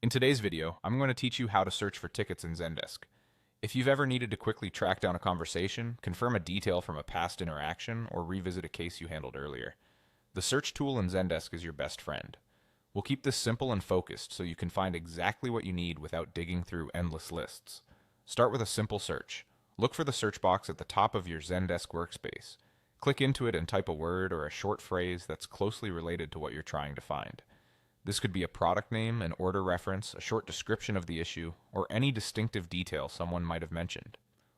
In today's video, I'm going to teach you how to search for tickets in Zendesk. If you've ever needed to quickly track down a conversation, confirm a detail from a past interaction, or revisit a case you handled earlier, the search tool in Zendesk is your best friend. We'll keep this simple and focused so you can find exactly what you need without digging through endless lists. Start with a simple search. Look for the search box at the top of your Zendesk workspace. Click into it and type a word or a short phrase that's closely related to what you're trying to find. This could be a product name, an order reference, a short description of the issue, or any distinctive detail someone might have mentioned.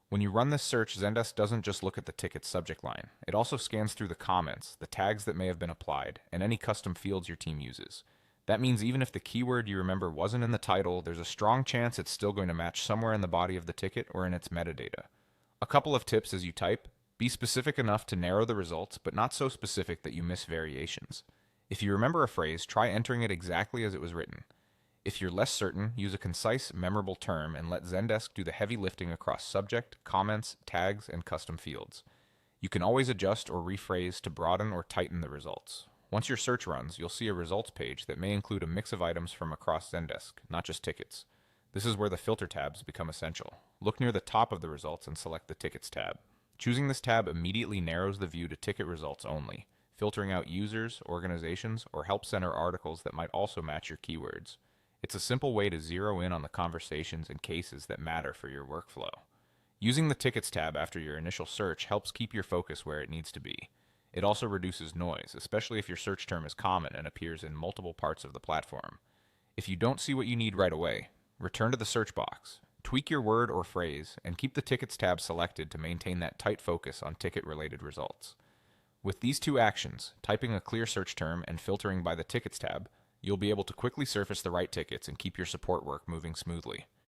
When you run this search, Zendesk doesn't just look at the ticket's subject line. It also scans through the comments, the tags that may have been applied, and any custom fields your team uses. That means even if the keyword you remember wasn't in the title, there's a strong chance it's still going to match somewhere in the body of the ticket or in its metadata. A couple of tips as you type: be specific enough to narrow the results, but not so specific that you miss variations. If you remember a phrase, try entering it exactly as it was written. If you're less certain, use a concise, memorable term and let Zendesk do the heavy lifting across subject, comments, tags, and custom fields. You can always adjust or rephrase to broaden or tighten the results. Once your search runs, you'll see a results page that may include a mix of items from across Zendesk, not just tickets. This is where the filter tabs become essential. Look near the top of the results and select the Tickets tab. Choosing this tab immediately narrows the view to ticket results only, filtering out users, organizations, or help center articles that might also match your keywords. It's a simple way to zero in on the conversations and cases that matter for your workflow. Using the Tickets tab after your initial search helps keep your focus where it needs to be. It also reduces noise, especially if your search term is common and appears in multiple parts of the platform. If you don't see what you need right away, return to the search box, tweak your word or phrase, and keep the Tickets tab selected to maintain that tight focus on ticket-related results. With these two actions, typing a clear search term and filtering by the Tickets tab, you'll be able to quickly surface the right tickets and keep your support work moving smoothly.